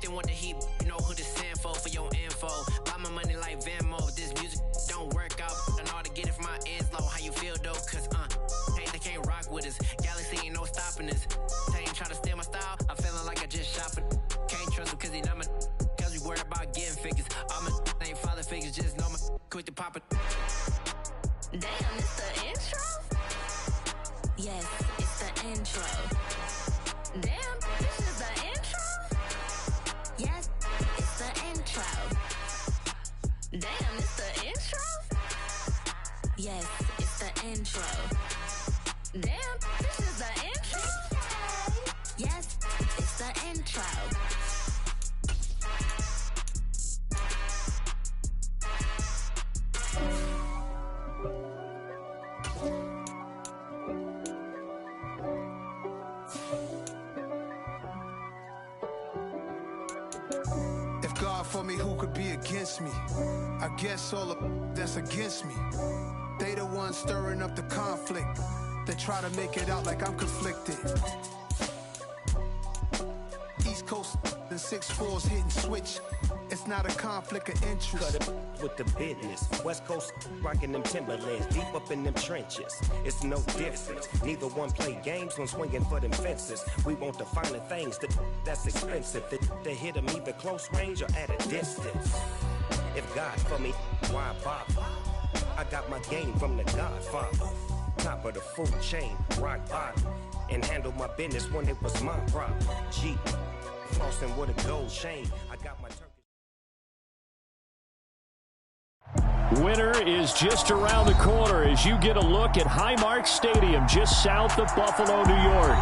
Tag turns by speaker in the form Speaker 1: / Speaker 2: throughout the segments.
Speaker 1: They want the heat, you know who to send for your info. Buy my money like Venmo. This music don't work out. I know how to get it from my ends low. How you feel though? Cause hey, they can't rock with us. Galaxy ain't no stopping us. They ain't try to steal my style. I'm feeling like I just shopping. Can't trust him cause he not my. Cause we worried about getting figures. All my ain't father figures. Just know my quick to pop it.
Speaker 2: Damn, it's the intro? Yes, it's the intro. Damn, this is the intro? Yes, it's the intro. Damn, it's the intro? Yes, it's the intro. Damn, this is the intro? Yes, it's the intro.
Speaker 3: For me, who could be against me? I guess all of that's against me. They the ones stirring up the conflict. They try to make it out like I'm conflicted. East Coast and 6'4's hitting switch. It's not a conflict of interest.
Speaker 4: Cut it with the business. West Coast rocking them Timberlands, deep up in them trenches. It's no difference. Neither one play games when swinging for them fences. We want the finer things that's expensive. They hit them either close range or at a distance. If God for me, why bother? I got my game from the Godfather. Top of the food chain, rock bottom. And handle my business when it was my problem. G, flossing with a gold chain. I got my turkey.
Speaker 5: Winter is just around the corner as you get a look at Highmark Stadium just south of Buffalo, New York.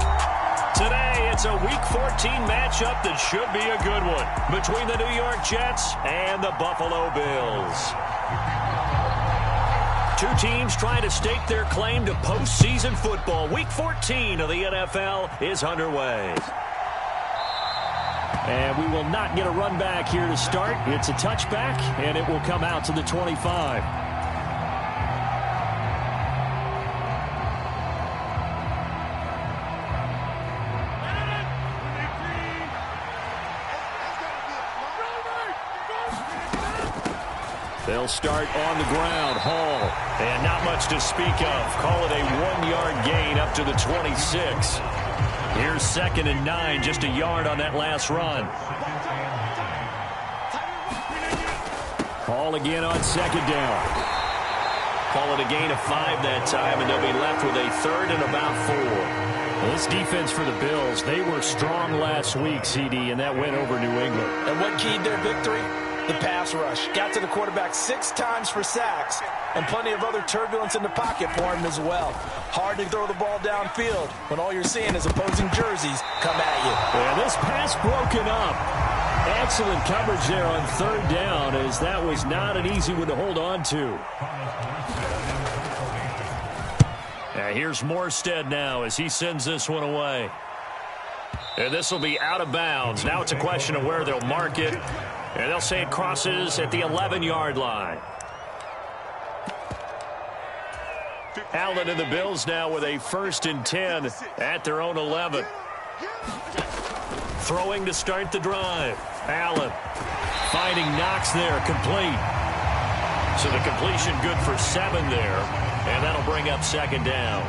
Speaker 5: Today, it's a Week 14 matchup that should be a good one between the New York Jets and the Buffalo Bills. Two teams trying to stake their claim to postseason football. Week 14 of the NFL is underway. And we will not get a run back here to start. It's a touchback, and it will come out to the 25. They'll start on the ground. Hall. And not much to speak of. Call it a 1-yard gain up to the 26. Here's 2nd and 9, just a yard on that last run. Hall again on 2nd down. Call it a gain of 5 that time, and they'll be left with a 3rd and about 4. Well, this defense for the Bills, they were strong last week, CD, and that went over New England.
Speaker 6: And what keyed their victory? The pass rush. Got to the quarterback 6 times for sacks, and plenty of other turbulence in the pocket for him as well. Hard to throw the ball downfield when all you're seeing is opposing jerseys come at you.
Speaker 5: Yeah, this pass broken up. Excellent coverage there on 3rd down, as that was not an easy one to hold on to. Here's Morstead now as he sends this one away. And this will be out of bounds. Now it's a question of where they'll mark it. And they'll say it crosses at the 11-yard line. Allen and the Bills now with a 1st and 10 at their own 11. Throwing to start the drive. Allen finding Knox there, complete. So the completion good for 7 there. And that'll bring up 2nd down.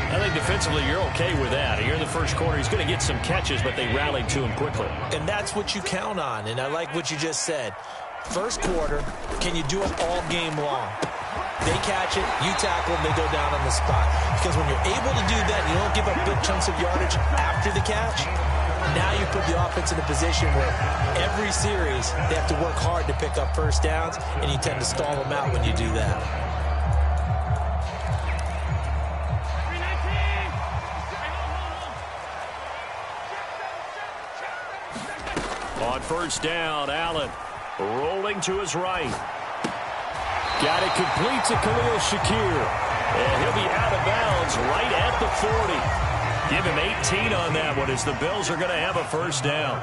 Speaker 5: I think defensively you're okay with that. Here in the first quarter, he's going to get some catches, but they rallied to him quickly.
Speaker 6: And that's what you count on, and I like what you just said. First quarter, can you do it all game long? They catch it, you tackle them, they go down on the spot. Because when you're able to do that, you don't give up big chunks of yardage after the catch, now you put the offense in a position where every series they have to work hard to pick up first downs, and you tend to stall them out when you do that.
Speaker 5: On 1st down, Allen rolling to his right. Got it complete to Khalil Shakir. And he'll be out of bounds right at the 40. Give him 18 on that one as the Bills are going to have a 1st down.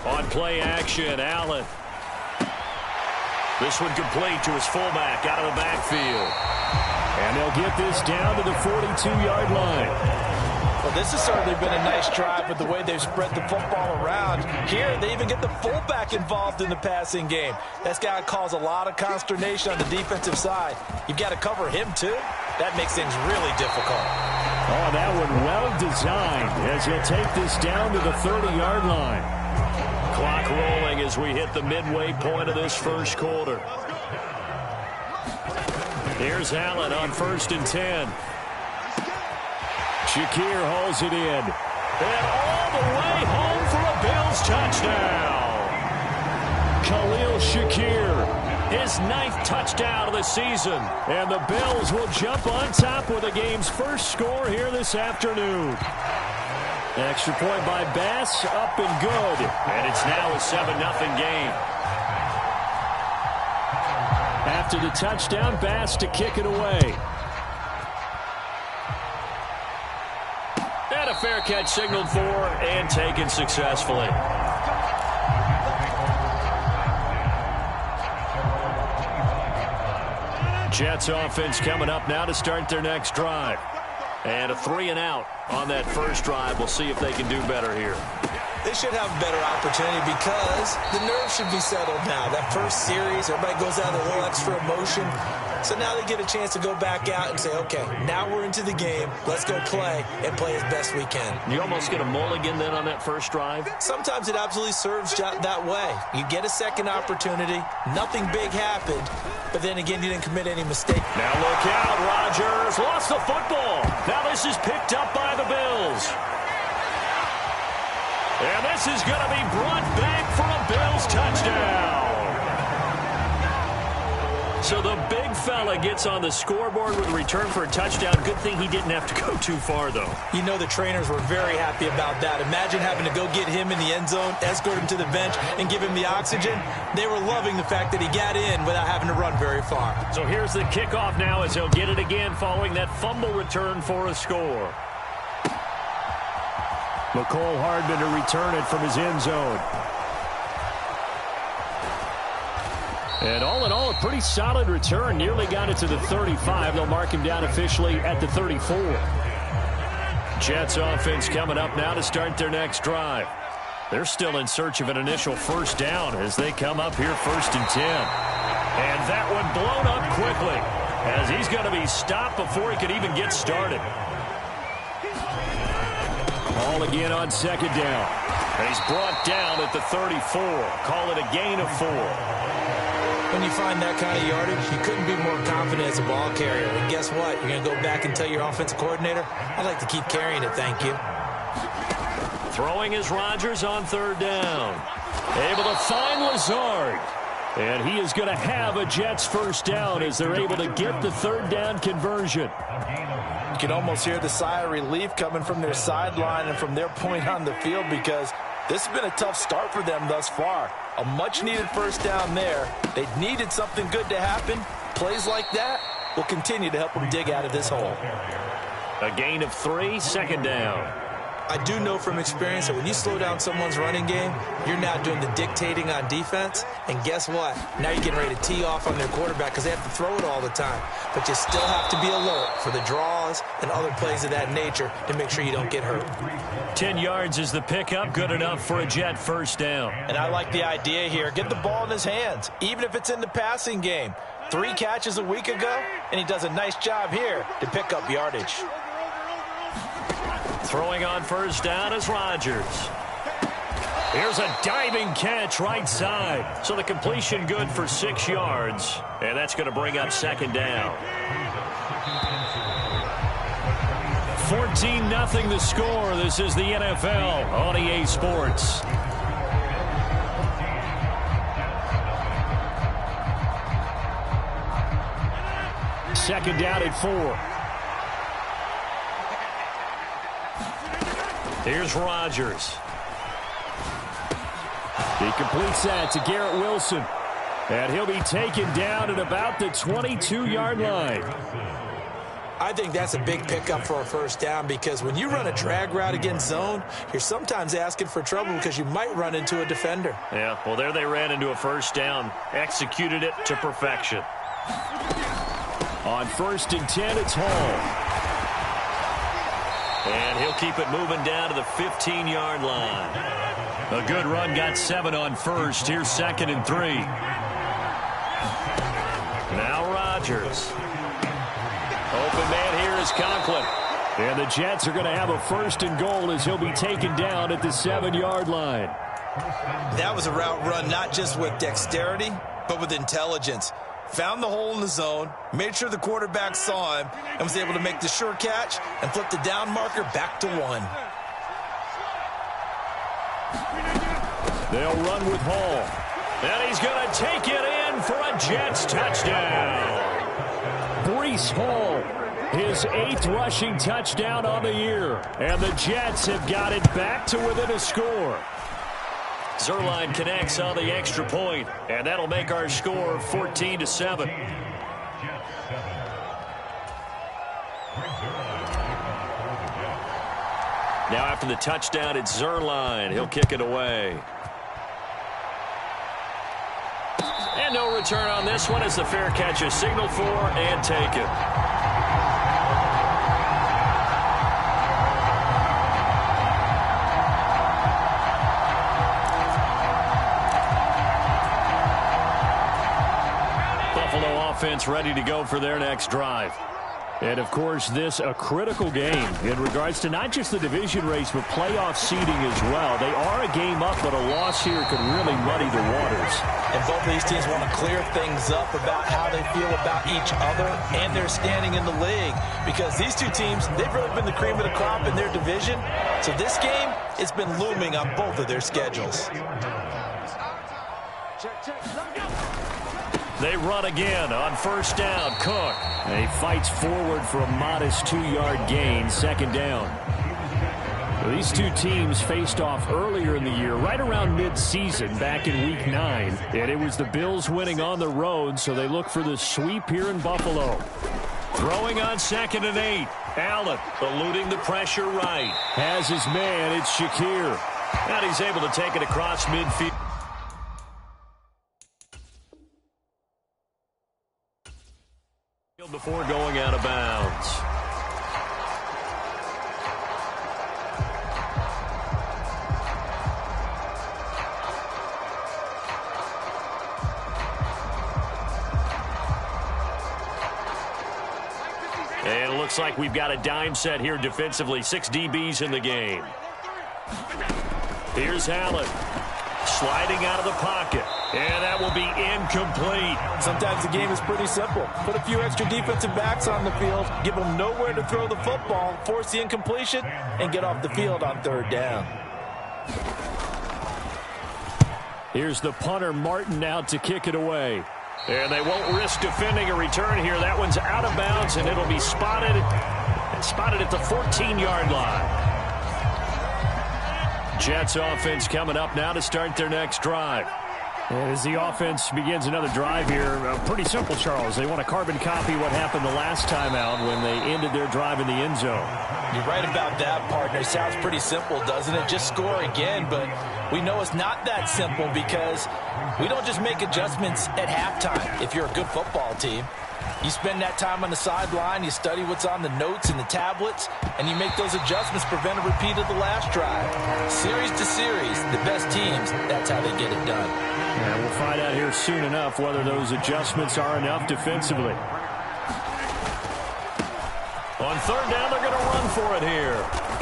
Speaker 5: On play action, Allen. This one complete to his fullback out of the backfield. And they'll get this down to the 42-yard line.
Speaker 6: Well, this has certainly been a nice drive with the way they've spread the football around. Here, they even get the fullback involved in the passing game. That's got to cause a lot of consternation on the defensive side. You've got to cover him, too. That makes things really difficult.
Speaker 5: Oh, that one well designed as he'll take this down to the 30-yard line. Clock rolling as we hit the midway point of this first quarter. Here's Allen on 1st and 10. Shakir holds it in. And all the way home for a Bills touchdown. Khalil Shakir, his 9th touchdown of the season. And the Bills will jump on top with the game's first score here this afternoon. Extra point by Bass, up and good. And it's now a 7-0 game. After the touchdown, Bass to kick it away. And a fair catch signaled for and taken successfully. Jets offense coming up now to start their next drive. And a 3 and out on that first drive. We'll see if they can do better here.
Speaker 6: They should have a better opportunity because the nerves should be settled now. That first series, everybody goes out with a little extra emotion. So now they get a chance to go back out and say, okay, now we're into the game. Let's go play and play as best we can.
Speaker 5: You almost get a mulligan then on that first drive?
Speaker 6: Sometimes it absolutely serves that way. You get a second opportunity. Nothing big happened. But then again, you didn't commit any mistake.
Speaker 5: Now look out, Rodgers lost the football. Now this is picked up by the Bills. And this is going to be brought back for a Bills touchdown. So the big fella gets on the scoreboard with a return for a touchdown. Good thing he didn't have to go too far, though.
Speaker 6: You know the trainers were very happy about that. Imagine having to go get him in the end zone, escort him to the bench, and give him the oxygen. They were loving the fact that he got in without having to run very far.
Speaker 5: So here's the kickoff now as he'll get it again following that fumble return for a score. McCole Hardman to return it from his end zone. And all in all, a pretty solid return. Nearly got it to the 35. They'll mark him down officially at the 34. Jets offense coming up now to start their next drive. They're still in search of an initial first down as they come up here 1st and 10. And that one blown up quickly as he's going to be stopped before he could even get started. Ball again on 2nd down. And he's brought down at the 34. Call it a gain of 4.
Speaker 6: When you find that kind of yardage, you couldn't be more confident as a ball carrier. And guess what? You're going to go back and tell your offensive coordinator, I'd like to keep carrying it, thank you.
Speaker 5: Throwing is Rodgers on 3rd down. Able to find Lazard. And he is going to have a Jets first down as they're able to get the 3rd down conversion.
Speaker 6: You can almost hear the sigh of relief coming from their sideline and from their point on the field because this has been a tough start for them thus far. A much-needed first down there. They needed something good to happen. Plays like that will continue to help them dig out of this hole.
Speaker 5: A gain of 3, 2nd down.
Speaker 6: I do know from experience that when you slow down someone's running game, you're now doing the dictating on defense. And guess what? Now you're getting ready to tee off on their quarterback because they have to throw it all the time. But you still have to be alert for the draws and other plays of that nature to make sure you don't get hurt.
Speaker 5: 10 yards is the pickup. Good enough for a Jet first down.
Speaker 6: And I like the idea here. Get the ball in his hands, even if it's in the passing game. 3 catches a week ago, and he does a nice job here to pick up yardage.
Speaker 5: Throwing on first down is Rodgers. Here's a diving catch right side. So the completion good for 6 yards. And that's going to bring up 2nd down. 14-0 the score. This is the NFL on EA Sports. Second down at 4. Here's Rodgers. He completes that to Garrett Wilson. And he'll be taken down at about the 22-yard line.
Speaker 6: I think that's a big pickup for a first down because when you run a drag route against zone, you're sometimes asking for trouble because you might run into a defender.
Speaker 5: Yeah, well, there they ran into a first down. Executed it to perfection. On 1st and 10, it's Hall. And he'll keep it moving down to the 15-yard line. A good run, got 7 on first. Here's 2nd and 3. Now Rodgers. Open man here is Conklin. And the Jets are going to have a 1st and goal as he'll be taken down at the 7-yard line.
Speaker 6: That was a route run not just with dexterity, but with intelligence. Found the hole in the zone, made sure the quarterback saw him, and was able to make the sure catch and flip the down marker back to 1.
Speaker 5: They'll run with Hall. And he's going to take it in for a Jets touchdown. Breece Hall, his 8th rushing touchdown on the year. And the Jets have got it back to within a score. Zuerlein connects on the extra point, and that'll make our score 14-7. Now after the touchdown, it's Zuerlein. He'll kick it away. And no return on this one as the fair catch is signaled for and taken. Buffalo offense ready to go for their next drive. And, of course, this a critical game in regards to not just the division race, but playoff seeding as well. They are a game up, but a loss here could really muddy the waters.
Speaker 6: And both of these teams want to clear things up about how they feel about each other and their standing in the league. Because these two teams, they've really been the cream of the crop in their division. So this game, it's been looming on both of their schedules.
Speaker 5: They run again on 1st down. Cook. And he fights forward for a modest 2-yard gain. 2nd down. Well, these two teams faced off earlier in the year, right around mid-season, back in Week 9. And it was the Bills winning on the road, so they look for the sweep here in Buffalo. Throwing on 2nd and 8. Allen eluding the pressure right. Has his man. It's Shakir. And he's able to take it across midfield. Before going out of bounds. And it looks like we've got a dime set here defensively. 6 DBs in the game. Here's Allen. Sliding out of the pocket. And that will be incomplete.
Speaker 6: Sometimes the game is pretty simple. Put a few extra defensive backs on the field, give them nowhere to throw the football, force the incompletion, and get off the field on 3rd down.
Speaker 5: Here's the punter, Martin, out to kick it away. And they won't risk defending a return here. That one's out of bounds, and it'll be spotted at the 14-yard line. Jets offense coming up now to start their next drive. And as the offense begins another drive here, pretty simple, Charles. They want to carbon copy what happened the last time out when they ended their drive in the end zone.
Speaker 6: You're right about that, partner. Sounds pretty simple, doesn't it? Just score again, but we know it's not that simple because we don't just make adjustments at halftime if you're a good football team. You spend that time on the sideline, you study what's on the notes and the tablets, and you make those adjustments, prevent a repeat of the last drive. Series to series, the best teams, that's how they get it done.
Speaker 5: And we'll find out here soon enough whether those adjustments are enough defensively. On 3rd down, they're going to run for it here.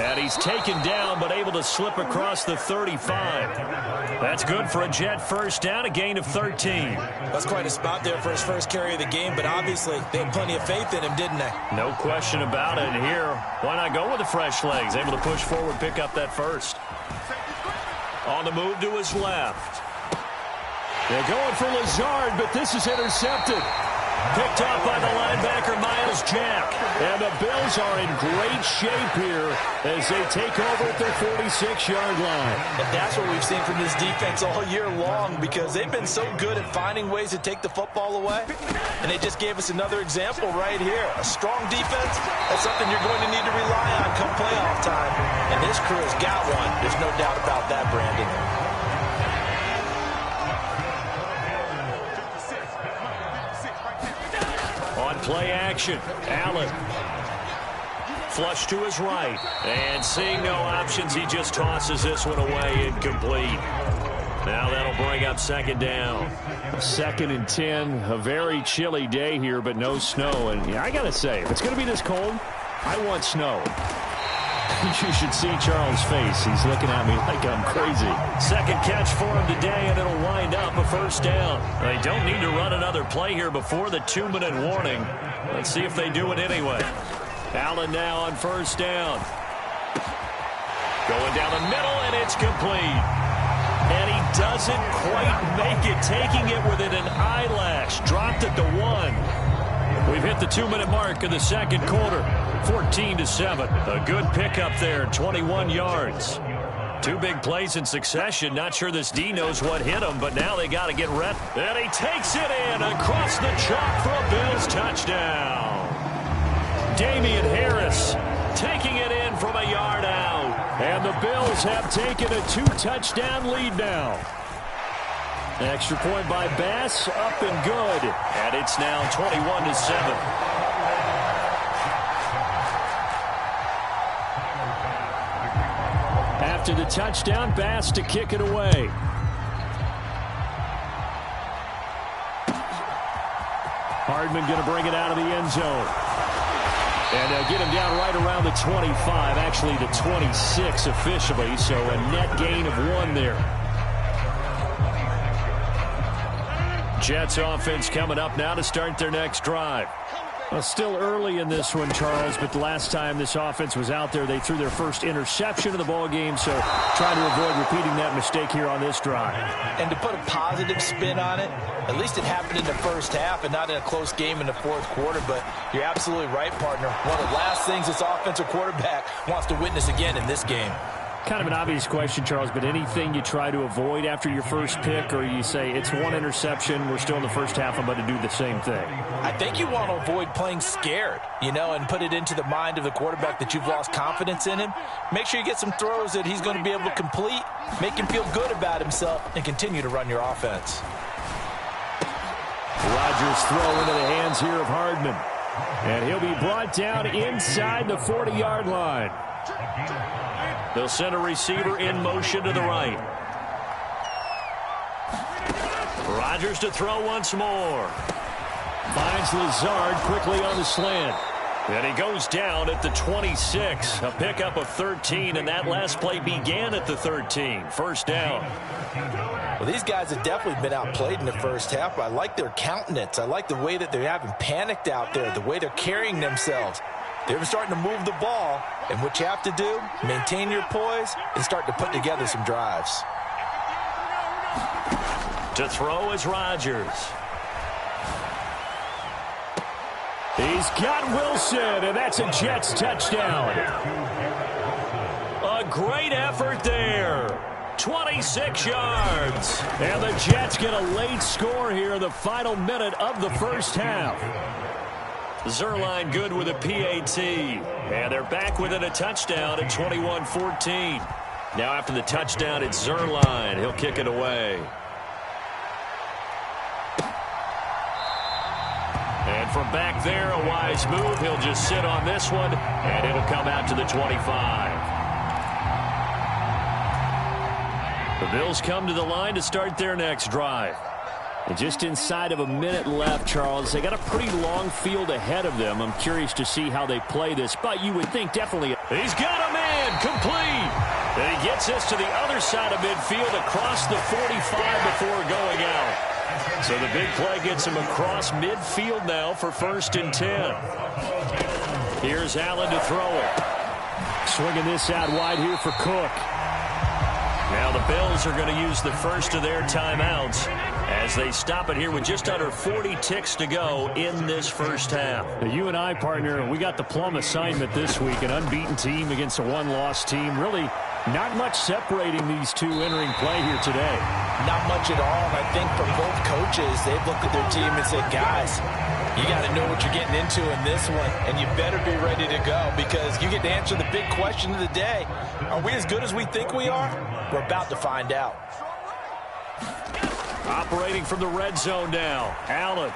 Speaker 5: And he's taken down, but able to slip across the 35. That's good for a Jet 1st down, a gain of 13.
Speaker 6: That's quite a spot there for his first carry of the game, but obviously they had plenty of faith in him, didn't they?
Speaker 5: No question about it. And here, why not go with the fresh legs? Able to push forward, pick up that first. On the move to his left. They're going for Lazard, but this is intercepted. Picked up by the linebacker, Miles Jack. And the Bills are in great shape here as they take over at their 46-yard line.
Speaker 6: And that's what we've seen from this defense all year long because they've been so good at finding ways to take the football away. And they just gave us another example right here. A strong defense, that's something you're going to need to rely on come playoff time. And this crew has got one. There's no doubt about that, Brandon.
Speaker 5: On play action, Allen flush to his right. And seeing no options, he just tosses this one away incomplete. Now that'll bring up second down.
Speaker 7: 2nd and 10. A very chilly day here, but no snow. And yeah, I got to say, if it's going to be this cold, I want snow. You should see Charles' face. He's looking at me like I'm crazy.
Speaker 5: Second catch for him today, and it'll wind up a first down. They don't need to run another play here before the 2-minute warning. Let's see if they do it anyway. Allen now on first down. Going down the middle, and it's complete. And he doesn't quite make it, taking it within an eyelash. Dropped at the 1. We've hit the 2-minute mark in the second quarter. 14-7. A good pickup there, 21 yards. 2 big plays in succession. Not sure this D knows what hit him, but now they got to get ready. And he takes it in across the chalk for a Bills touchdown. Damian Harris taking it in from a yard out.
Speaker 7: And the Bills have taken a 2-touchdown lead now.
Speaker 5: An extra point by Bass, up and good. And it's now 21-7.
Speaker 7: After the touchdown, Bass to kick it away. Hardman going to bring it out of the end zone. And get him down right around the 25, actually the 26 officially, so a net gain of 1 there. Jets offense coming up now to start their next drive. Well, still early in this one, Charles, but the last time this offense was out there, they threw their first interception of the ball game, so trying to avoid repeating that mistake here on this drive.
Speaker 6: And to put a positive spin on it, at least it happened in the first half and not in a close game in the fourth quarter, but you're absolutely right, partner. One of the last things this offensive quarterback wants to witness again in this game.
Speaker 7: Kind of an obvious question, Charles, but anything you try to avoid after your first pick, or you say it's 1 interception, we're still in the first half, I'm about to do the same thing?
Speaker 6: I think you want to avoid playing scared, and put it into the mind of the quarterback that you've lost confidence in him. Make sure you get some throws that he's going to be able to complete, make him feel good about himself, and continue to run your offense.
Speaker 7: Rodgers throw into the hands here of Hardman. And he'll be brought down inside the 40-yard line.
Speaker 5: They'll send a receiver in motion to the right. Rodgers to throw once more.
Speaker 7: Finds Lazard quickly on the slant.
Speaker 5: And he goes down at the 26. A pickup of 13, and that last play began at the 13. First down.
Speaker 6: Well, these guys have definitely been outplayed in the first half, but I like their countenance. I like the way that they're having panicked out there, the way they're carrying themselves. They're starting to move the ball, and what you have to do, maintain your poise and start to put together some drives.
Speaker 5: To throw is Rodgers.
Speaker 7: He's got Wilson, and that's a Jets touchdown.
Speaker 5: A great effort there. 26 yards.
Speaker 7: And the Jets get a late score here in the final minute of the first half.
Speaker 5: Zerline good with a PAT. And they're back within a touchdown at 21-14. Now after the touchdown, it's Zerline. He'll kick it away. And from back there, a wise move. He'll just sit on this one, and it'll come out to the 25. The Bills come to the line to start their next drive.
Speaker 7: And just inside of a minute left, Charles. They got a pretty long field ahead of them. I'm curious to see how they play this, but you would think definitely.
Speaker 5: He's got a man complete. And he gets this to the other side of midfield across the 45 before going out. So the big play gets him across midfield now for 1st and 10. Here's Allen to throw it.
Speaker 7: Swinging this out wide here for Cook.
Speaker 5: Now the Bills are going to use the first of their timeouts as they stop it here with just under 40 ticks to go in this first half.
Speaker 7: Now you and I, partner, we got the plum assignment this week. An unbeaten team against a one-loss team. Really not much separating these two entering play here today.
Speaker 6: Not much at all. And I think from both coaches, they've looked at their team and said, guys, you got to know what you're getting into in this one, and you better be ready to go because you get to answer the big question of the day. Are we as good as we think we are? We're about to find out.
Speaker 5: Operating from the red zone now. Allen.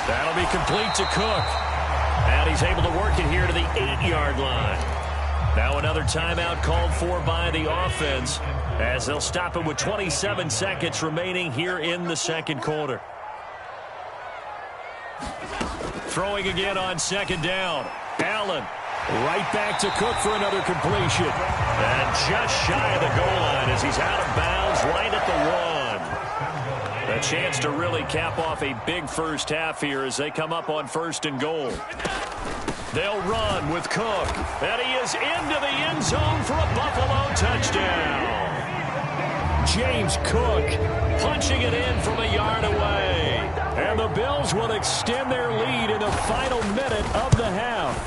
Speaker 5: That'll be complete to Cook. And he's able to work it here to the 8-yard line. Now another timeout called for by the offense as they'll stop it with 27 seconds remaining here in the second quarter. Throwing again on second down. Allen right back to Cook for another completion. And just shy of the goal line as he's out of bounds right at the 1. A chance to really cap off a big first half here as they come up on 1st and goal. They'll run with Cook. And he is into the end zone for a Buffalo touchdown. James Cook punching it in from a yard away. And the Bills will extend their lead in the final minute of the half.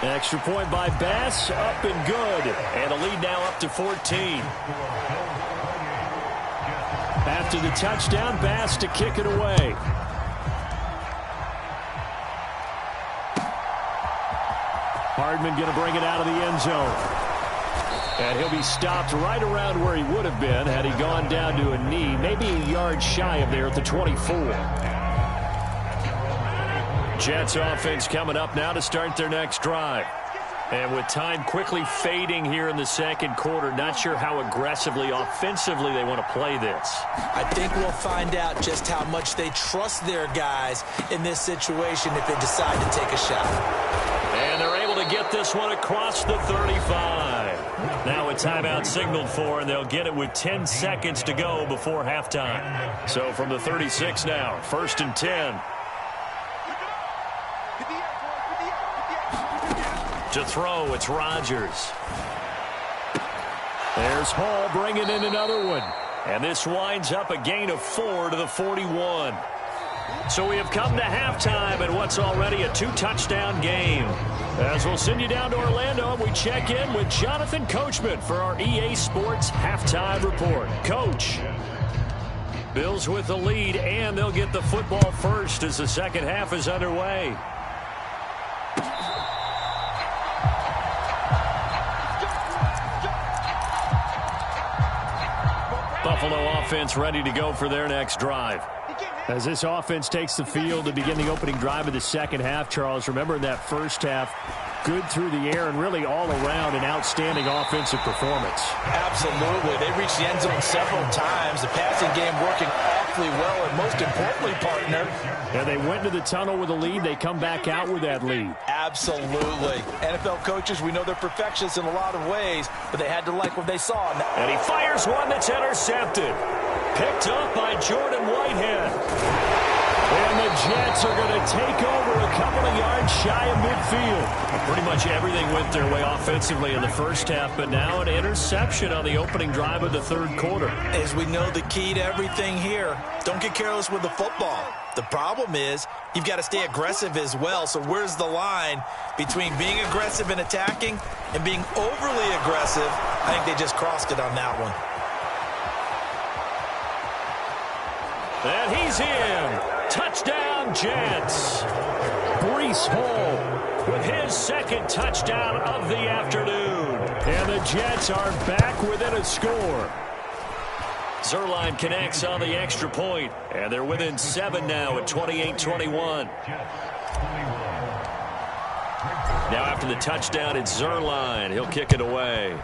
Speaker 5: Extra point by Bass, up and good. And a lead now up to 14. After the touchdown, Bass to kick it away. Hardman going to bring it out of the end zone. And he'll be stopped right around where he would have been had he gone down to a knee, maybe a yard shy of there at the 24. Jets offense coming up now to start their next drive. And with time quickly fading here in the second quarter, not sure how aggressively, offensively they want to play this.
Speaker 6: I think we'll find out just how much they trust their guys in this situation if they decide to take a shot.
Speaker 5: And they're able to get this one across the 35. Now a timeout signaled for, and they'll get it with 10 seconds to go before halftime. So from the 36 now, 1st and 10. To throw, it's Rodgers. There's Hall bringing in another one. And this winds up a gain of 4 to the 41. So we have come to halftime in what's already a 2-touchdown game. As we'll send you down to Orlando, and we check in with Jonathan Coachman for our EA Sports Halftime Report. Coach. Bills with the lead, and they'll get the football first as the second half is underway. Buffalo offense ready to go for their next drive. As this offense takes the field to begin the opening drive of the second half, Charles, remember in that first half, good through the air and really all around an outstanding offensive performance.
Speaker 6: Absolutely. They reached the end zone several times. The passing game working awfully well, and most importantly, partner.
Speaker 5: And they went into the tunnel with a lead. They come back out with that lead.
Speaker 6: Absolutely. NFL coaches, we know they're perfectionists in a lot of ways, but they had to like what they saw.
Speaker 5: And he fires one that's intercepted. Picked up by Jordan Whitehead. And the Jets are going to take over a couple of yards shy of midfield. Pretty much everything went their way offensively in the first half, but now an interception on the opening drive of the third quarter.
Speaker 6: As we know, the key to everything here, don't get careless with the football. The problem is you've got to stay aggressive as well. So where's the line between being aggressive and attacking and being overly aggressive? I think they just crossed it on that one.
Speaker 5: And he's in. Touchdown, Jets. Breece Hall with his second touchdown of the afternoon. And the Jets are back within a score. Zerline connects on the extra point, and they're within 7 now at 28-21. Now after the touchdown, it's Zerline. He'll kick it away.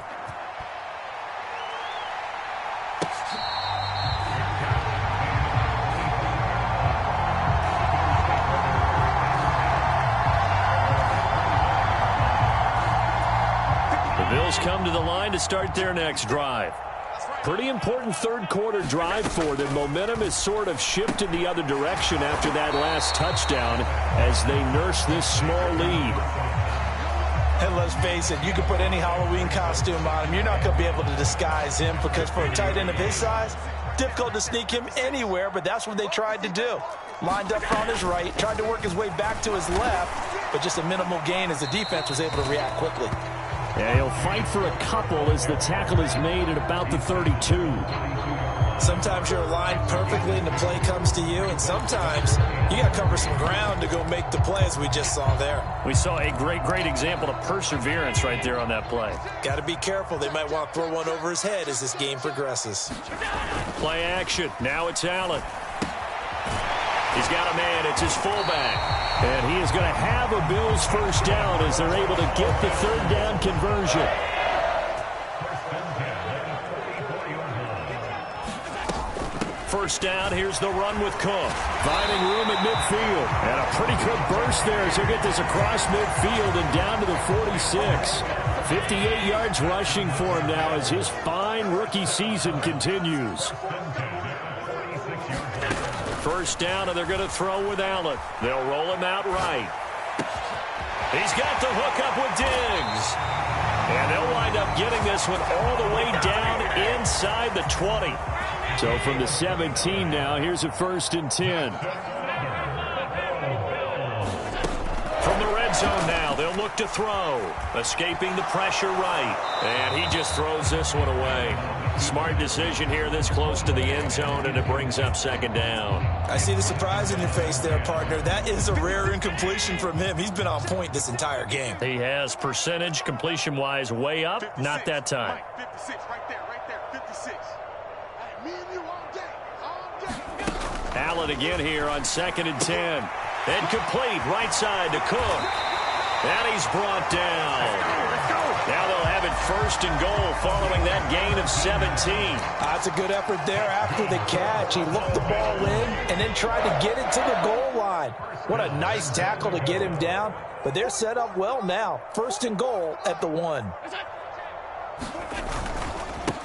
Speaker 5: The Bills come to the line to start their next drive. Pretty important third quarter drive for them. Momentum has sort of shifted the other direction after that last touchdown as they nurse this small lead.
Speaker 6: And let's face it, you can put any Halloween costume on him. You're not going to be able to disguise him because for a tight end of his size, difficult to sneak him anywhere, but that's what they tried to do. Lined up on his right, tried to work his way back to his left, but just a minimal gain as the defense was able to react quickly.
Speaker 5: Yeah, he'll fight for a couple as the tackle is made at about the 32.
Speaker 6: Sometimes you're aligned perfectly and the play comes to you, and sometimes you got to cover some ground to go make the play, as we just saw there.
Speaker 5: We saw a great example of perseverance right there on that play.
Speaker 6: Got to be careful. They might want to throw one over his head as this game progresses.
Speaker 5: Play action. Now it's Allen. He's got a man. It's his fullback.
Speaker 7: And he is going to have a Bills first down as they're able to get the third down conversion. First down, here's the run with Cook. Finding room at midfield. And a pretty good burst there as he'll get this across midfield and down to the 46. 58 yards rushing for him now as his fine rookie season continues. First down, and they're going to throw with Allen. They'll roll him out right. He's got the hook up with Diggs. And they'll wind up getting this one all the way down inside the 20. So from the 17 now, here's a 1st and 10. From the red zone now, they'll look to throw. Escaping the pressure right. And he just throws this one away. Smart decision here this close to the end zone, and it brings up 2nd down.
Speaker 6: I see the surprise in your face there, partner. That is a rare incompletion from him. He's been on point this entire game.
Speaker 7: He has percentage completion-wise way up. 56, not that time.
Speaker 8: 56, right there, 56. Me and you all day.
Speaker 7: Allen again here on 2nd and 10. And complete right side to Cook. And he's brought down. Now they'll have it 1st and goal following that gain of 17.
Speaker 6: That's a good effort there after the catch. He looked the ball in and then tried to get it to the goal line. What a nice tackle to get him down. But they're set up well now. 1st and goal at the 1.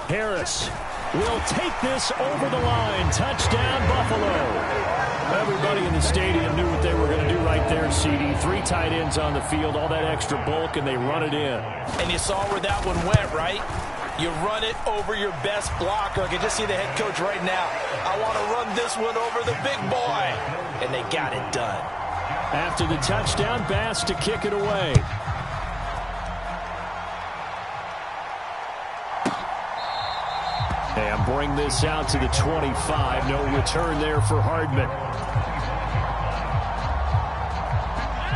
Speaker 7: Harris will take this over the line. Touchdown, Buffalo. Everybody in the stadium knew what they were going to do right there, CD. 3 tight ends on the field, all that extra bulk, and they run it in.
Speaker 6: And you saw where that one went, right? You run it over your best blocker. I can just see the head coach right now. I want to run this one over the big boy. And they got it done.
Speaker 7: After the touchdown, Bass to kick it away. And bring this out to the 25. No return there for Hardman.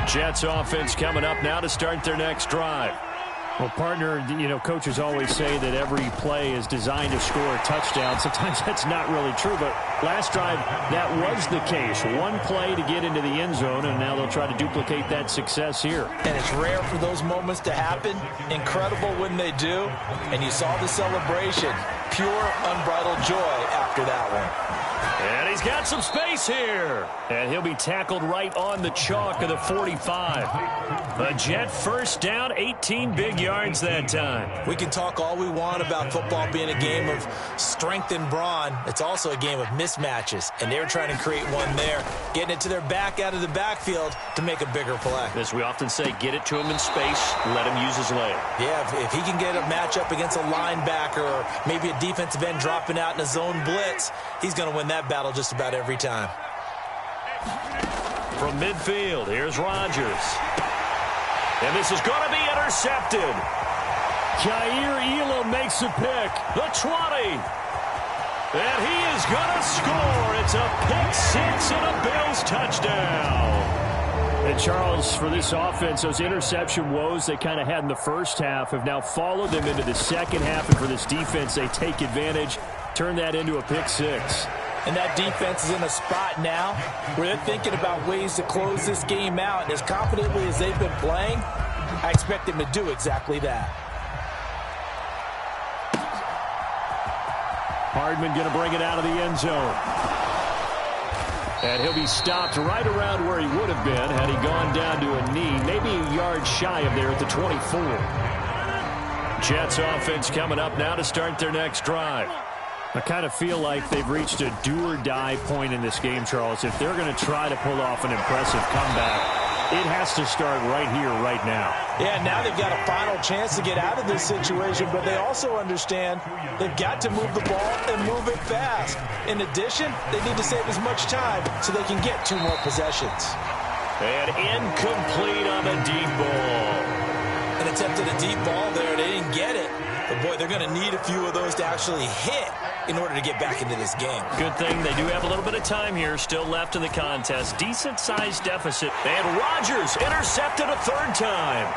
Speaker 7: Jets offense coming up now to start their next drive. Well, partner, you know, coaches always say that every play is designed to score a touchdown. Sometimes that's not really true, but last drive, that was the case. One play to get into the end zone, and now they'll try to duplicate that success here.
Speaker 6: And it's rare for those moments to happen. Incredible when they do. And you saw the celebration. Pure, unbridled joy after that one.
Speaker 7: And he's got some space here. And he'll be tackled right on the chalk of the 45. A Jet first down, 18 big yards that time.
Speaker 6: We can talk all we want about football being a game of strength and brawn. It's also a game of mismatches. And they're trying to create one there, getting it to their back out of the backfield to make a bigger play.
Speaker 7: As we often say, get it to him in space, let him use his leg.
Speaker 6: Yeah, if he can get a matchup against a linebacker or maybe a defensive end dropping out in a zone blitz, he's going to win that battle just about every time.
Speaker 7: From midfield, here's Rodgers. And this is going to be intercepted. Jair Elam makes a pick. The 20. And he is going to score. It's a pick 6 and a Bills touchdown. And Charles, for this offense, those interception woes they kind of had in the first half have now followed them into the second half. And for this defense, they take advantage, turn that into a pick 6.
Speaker 6: And that defense is in a spot now where they're thinking about ways to close this game out. And as confidently as they've been playing, I expect them to do exactly that.
Speaker 7: Hardman going to bring it out of the end zone. And he'll be stopped right around where he would have been had he gone down to a knee, maybe a yard shy of there at the 24. Jets offense coming up now to start their next drive. I kind of feel like they've reached a do-or-die point in this game, Charles. If they're going to try to pull off an impressive comeback, it has to start right here, right now.
Speaker 6: Yeah, now they've got a final chance to get out of this situation, but they also understand they've got to move the ball and move it fast. In addition, they need to save as much time so they can get 2 more possessions.
Speaker 7: And incomplete on the deep ball.
Speaker 6: An attempt at a deep ball there. They didn't get it. But, boy, they're going to need a few of those to actually hit in order to get back into this game.
Speaker 7: Good thing they do have a little bit of time here still left in the contest. Decent-sized deficit. And Rodgers intercepted a 3rd time.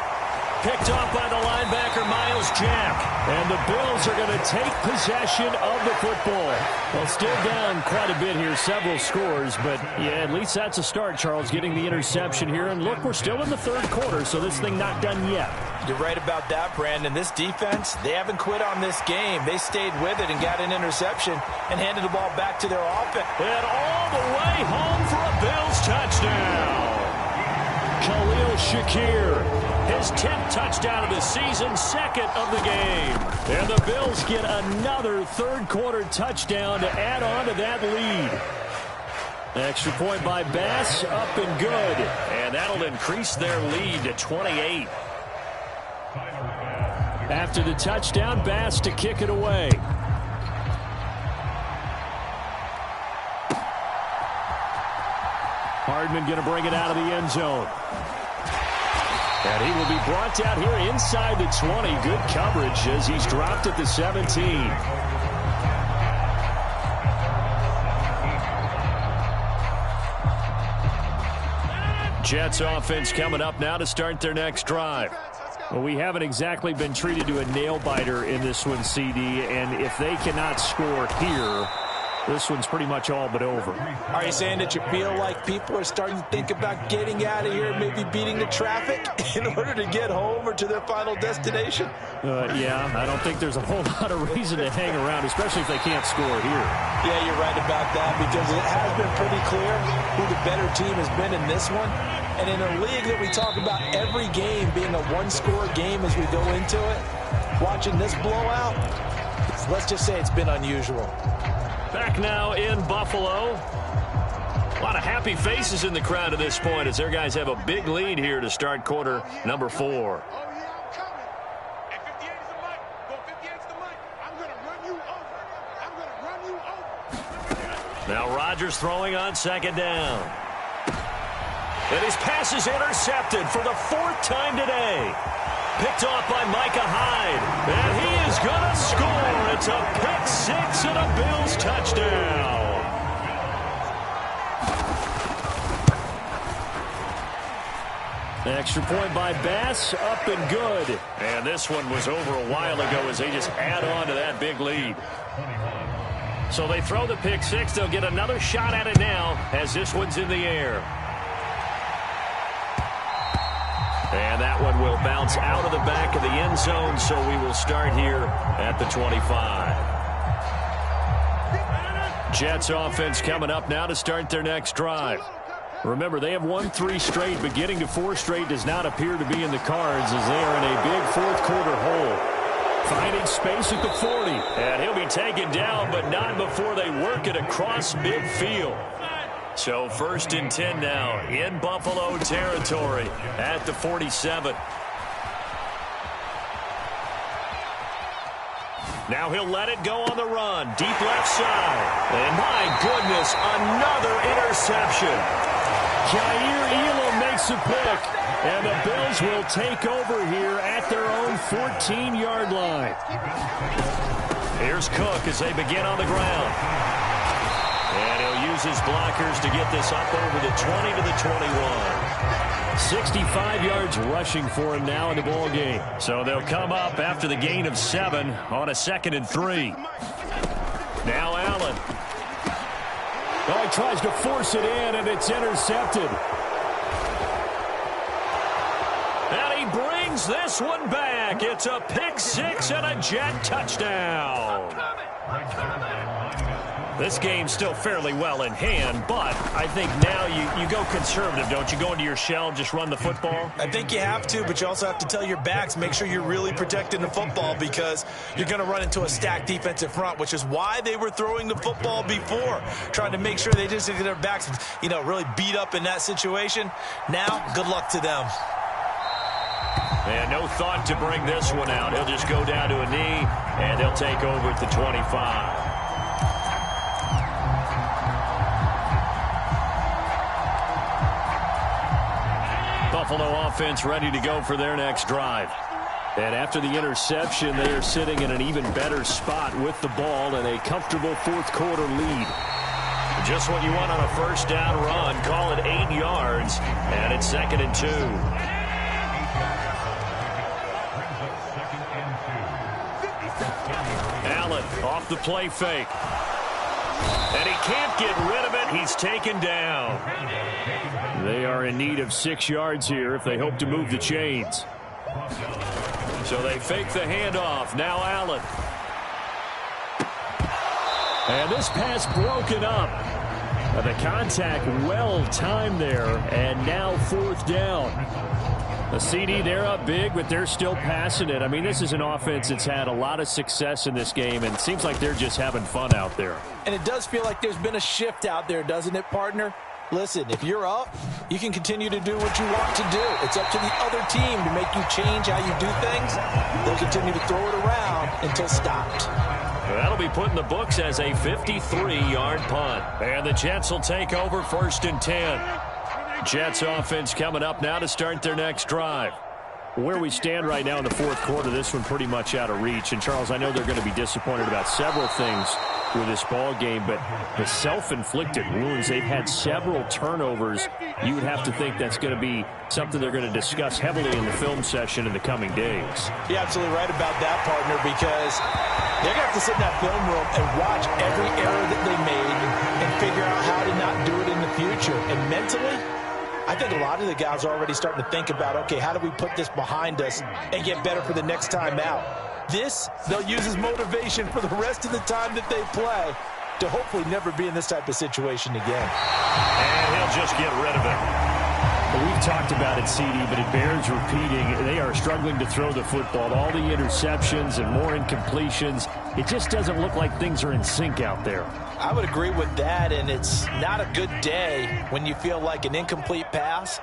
Speaker 7: picked off by the linebacker, Miles Jack. And the Bills are going to take possession of the football. Well, still down quite a bit here, several scores. But, yeah, at least that's a start, Charles, getting the interception here. And, look, we're still in the third quarter, so this thing not done yet.
Speaker 6: You're right about that, Brandon. This defense, they haven't quit on this game. They stayed with it and got an interception and handed the ball back to their offense.
Speaker 7: And all the way home for a Bills touchdown. Khalil Shakir, his 10th touchdown of the season, second of the game. And the Bills get another third-quarter touchdown to add on to that lead. Extra point by Bass, up and good. And that'll increase their lead to 28. After the touchdown, Bass to kick it away. Hardman going to bring it out of the end zone. And he will be brought down here inside the 20. Good coverage as he's dropped at the 17. Jets offense coming up now to start their next drive. Well, we haven't exactly been treated to a nail-biter in this one, CD, and if they cannot score here, this one's pretty much all but over.
Speaker 6: Are you saying that you feel like people are starting to think about getting out of here, maybe beating the traffic in order to get home or to their final destination?
Speaker 7: Yeah, I don't think there's a whole lot of reason to hang around, especially if they can't score here.
Speaker 6: Yeah, you're right about that, because it has been pretty clear who the better team has been in this one. And in a league that we talk about every game being a one-score game as we go into it, watching this blowout, let's just say it's been unusual.
Speaker 7: Back now in Buffalo. A lot of happy faces in the crowd at this point as their guys have a big lead here to start quarter number 4. Now Rodgers throwing on second down. And his pass is intercepted for the 4th time today. Picked off by Micah Hyde. And he is going to score. It's a pick 6 and a Bills touchdown. Extra point by Bass, up and good. And this one was over a while ago as they just add on to that big lead. So they throw the pick 6. They'll get another shot at it now as this one's in the air. And that one will bounce out of the back of the end zone, so we will start here at the 25. Jets offense coming up now to start their next drive. Remember, they have won 3 straight, but getting to 4 straight does not appear to be in the cards as they are in a big fourth-quarter hole. Finding space at the 40, and he'll be taken down, but not before they work it across midfield. So 1st and 10 now in Buffalo territory at the 47. Now he'll let it go on the run. Deep left side. And my goodness, another interception. Jair Elam makes a pick. And the Bills will take over here at their own 14-yard line. Here's Cook as they begin on the ground. And he'll use his blockers to get this up over the 20 to the 21. 65 yards rushing for him now in the ball game. So they'll come up after the gain of 7 on a 2nd and 3. Now Allen. Oh, he tries to force it in, and it's intercepted. And he brings this one back. It's a pick 6 and a Jet touchdown. This game's still fairly well in hand, but I think now you go conservative, don't you? Go into your shell, just run the football?
Speaker 6: I think you have to, but you also have to tell your backs, make sure you're really protecting the football because you're going to run into a stacked defensive front, which is why they were throwing the football before, trying to make sure they just get their backs, really beat up in that situation. Now, good luck to them.
Speaker 7: And no thought to bring this one out. He'll just go down to a knee, and he'll take over at the 25. Buffalo offense ready to go for their next drive. And after the interception, they are sitting in an even better spot with the ball and a comfortable fourth-quarter lead. Just what you want on a first down run. Call it 8 yards, and it's 2nd and 2.
Speaker 5: Allen off the play fake. And he can't get rid of it. He's taken down. They are in need of 6 yards here if they hope to move the chains. So they fake the handoff. Now Allen. And this pass broken up. The contact well timed there. And now 4th down. The CD, they're up big, but they're still passing it. I mean, this is an offense that's had a lot of success in this game, and it seems like they're just having fun out there.
Speaker 6: And it does feel like there's been a shift out there, doesn't it, partner? Listen, if you're up, you can continue to do what you want to do. It's up to the other team to make you change how you do things. They'll continue to throw it around until stopped.
Speaker 5: That'll be put in the books as a 53-yard punt. And the Jets will take over 1st and 10. Jets offense coming up now to start their next drive. Where we stand right now in the 4th quarter, this one pretty much out of reach. And, Charles, I know they're going to be disappointed about several things with this ball game, but the self-inflicted wounds, they've had several turnovers. You would have to think that's going to be something they're going to discuss heavily in the film session in the coming days.
Speaker 6: You're absolutely right about that, partner, because they're going to have to sit in that film room and watch every error that they made and figure out how to not do it in the future. And mentally, I think a lot of the guys are already starting to think about, okay, how do we put this behind us and get better for the next time out? This, they'll use as motivation for the rest of the time that they play to hopefully never be in this type of situation again.
Speaker 5: And he'll just get rid of it. Well, we've talked about it, CD, but it bears repeating. They are struggling to throw the football. All the interceptions and more incompletions. It just doesn't look like things are in sync out there.
Speaker 6: I would agree with that, and it's not a good day when you feel like an incomplete pass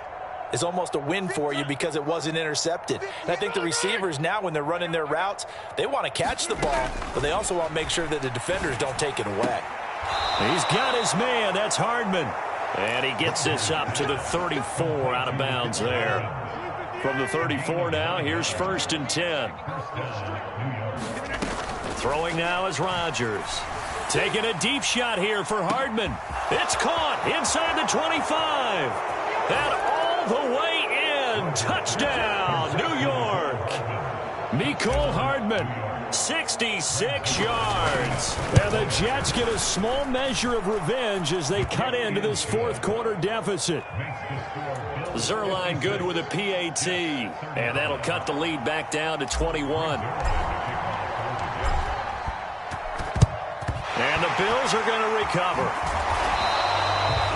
Speaker 6: is almost a win for you because it wasn't intercepted. And I think the receivers now, when they're running their routes, they want to catch the ball, but they also want to make sure that the defenders don't take it away.
Speaker 5: He's got his man. That's Hardman. And he gets this up to the 34 out of bounds there. From the 34 now, here's 1st and 10. Throwing now is Rodgers. Taking a deep shot here for Hardman. It's caught inside the 25. And all the way in. Touchdown, New York. Mecole Hardman, 66 yards. And the Jets get a small measure of revenge as they cut into this 4th quarter deficit. Zerline good with a PAT. And that'll cut the lead back down to 21. And the Bills are going to recover.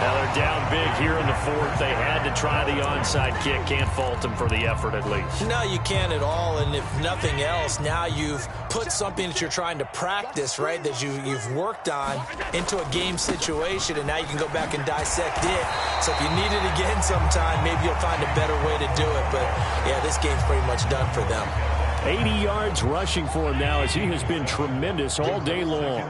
Speaker 5: Now they're down big here in the 4th. They had to try the onside kick. Can't fault them for the effort at least.
Speaker 6: No, you can't at all. And if nothing else, now you've put something that you're trying to practice, right, that you've worked on into a game situation, and now you can go back and dissect it. So if you need it again sometime, maybe you'll find a better way to do it. But, yeah, this game's pretty much done for them.
Speaker 5: 80 yards rushing for him now as he has been tremendous all day long.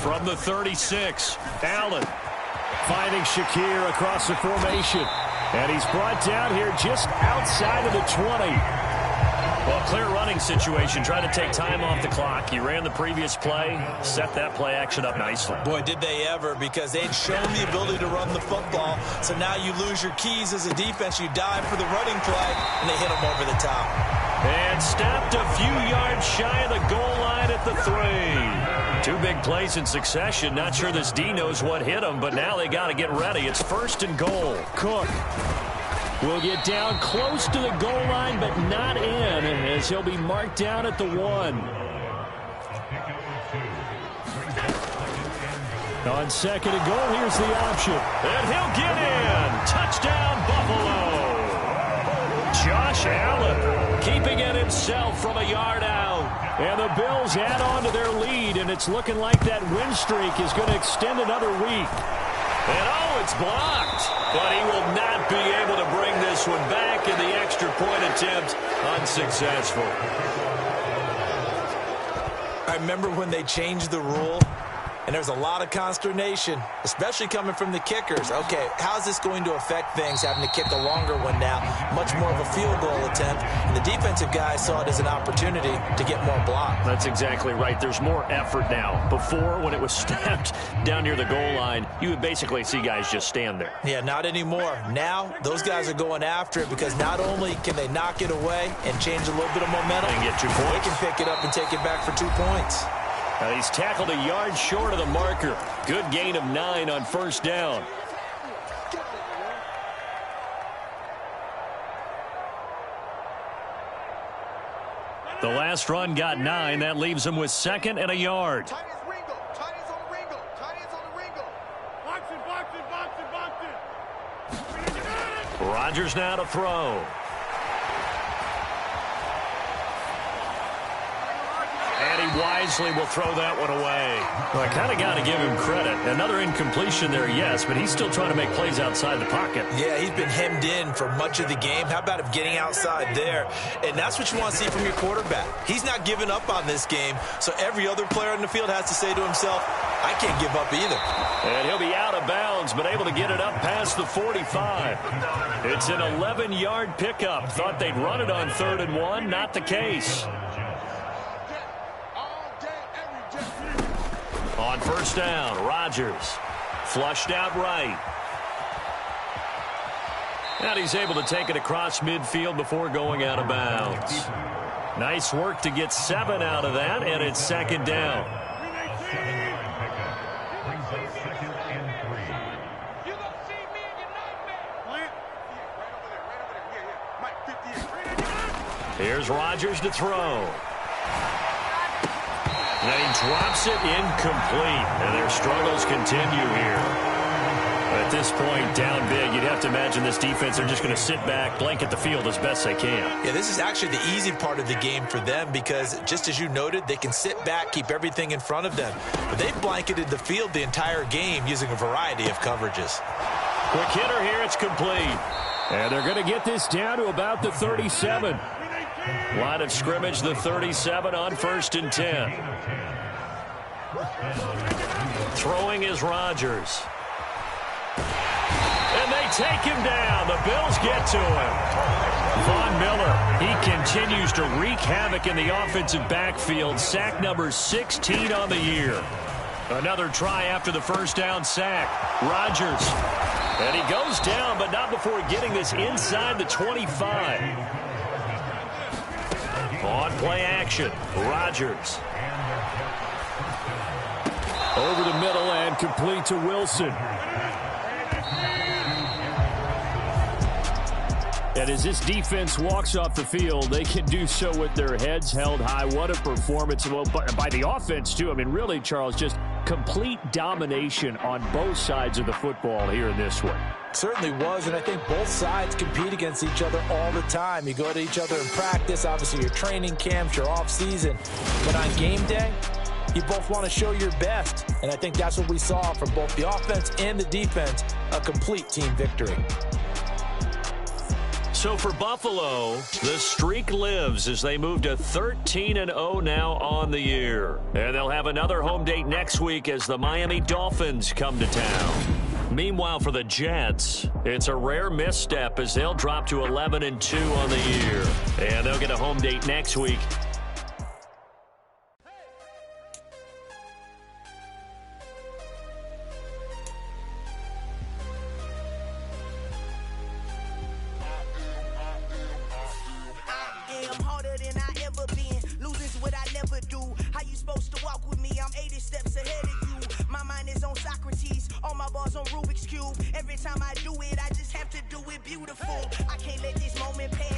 Speaker 5: From the 36, Allen finding Shakir across the formation. And he's brought down here just outside of the 20. Well, clear running situation. Trying to take time off the clock. He ran the previous play, set that play action up nicely.
Speaker 6: Boy, did they ever, because they'd shown the ability to run the football. So now you lose your keys as a defense. You dive for the running play, and they hit them over the top.
Speaker 5: And stopped a few yards shy of the goal line at the 3. 2 big plays in succession. Not sure this D knows what hit him, but now they got to get ready. It's 1st and goal. Cook will get down close to the goal line, but not in, as he'll be marked down at the 1. On 2nd and goal, here's the option. And he'll get in. Touchdown, Buffalo. Josh Allen keeping it himself from a yard out. And the Bills add on to their lead, and it's looking like that win streak is going to extend another week. And oh, it's blocked. But he will not be able to bring this one back, and the extra point attempt unsuccessful.
Speaker 6: I remember when they changed the rule And there's a lot of consternation, especially coming from the kickers. Okay, how's this going to affect things, having to kick a longer one now? Much more of a field goal attempt. And the defensive guys saw it as an opportunity to get more block.
Speaker 7: That's exactly right. There's more effort now. Before, when it was snapped down near the goal line, you would basically see guys just stand there.
Speaker 6: Yeah, not anymore. Now, those guys are going after it because not only can they knock it away and change a little bit of momentum,
Speaker 7: and get 2 points.
Speaker 6: They can pick it up and take it back for 2 points.
Speaker 7: He's tackled a yard short of the marker. Good gain of 9 on first down. The last run got 9. That leaves him with 2nd and a yard.
Speaker 8: Tight ends Ringo. Tight ends on the Ringo. Tight ends on the Ringo. Box it.
Speaker 7: Rodgers now to throw. And he wisely will throw that one away. Well, I kind of got to give him credit. Another incompletion there, yes, but he's still trying to make plays outside the pocket.
Speaker 6: Yeah, he's been hemmed in for much of the game. How about him getting outside there? And that's what you want to see from your quarterback. He's not giving up on this game, so every other player in the field has to say to himself, I can't give up either.
Speaker 7: And he'll be out of bounds, but able to get it up past the 45. It's an 11-yard pickup. Thought they'd run it on 3rd and 1. Not the case. On first down, Rodgers flushed out right. And he's able to take it across midfield before going out of bounds. Nice work to get 7 out of that, and it's 2nd down. Here's Rodgers to throw. And he drops it incomplete. And their struggles continue here. At this point, down big, you'd have to imagine this defense, they're just going to sit back, blanket the field as best they can.
Speaker 6: Yeah, this is actually the easy part of the game for them because, just as you noted, they can sit back, keep everything in front of them. But they've blanketed the field the entire game using a variety of coverages.
Speaker 7: Quick hitter here, it's complete. And they're going to get this down to about the 37. Line of scrimmage, the 37 on 1st and 10. Throwing is Rodgers. And they take him down. The Bills get to him. Von Miller, he continues to wreak havoc in the offensive backfield. Sack number 16 on the year. Another try after the first down sack. Rodgers. And he goes down, but not before getting this inside the 25. On play action, Rodgers. Over the middle and complete to Wilson. And as this defense walks off the field, they can do so with their heads held high. What a performance. Well, by the offense, too. I mean, really, Charles, just complete domination on both sides of the football here in this one.
Speaker 6: Certainly was, and I think both sides compete against each other all the time. You go to each other in practice, obviously your training camps, your off season. But on game day, you both want to show your best. And I think that's what we saw from both the offense and the defense, a complete team victory.
Speaker 7: So for Buffalo, the streak lives as they move to 13-0 now on the year. And they'll have another home date next week as the Miami Dolphins come to town. Meanwhile, for the Jets, it's a rare misstep as they'll drop to 11-2 on the year. And they'll get a home date next week.
Speaker 9: Every time I do it, I just have to do it beautiful. I can't let this moment pass.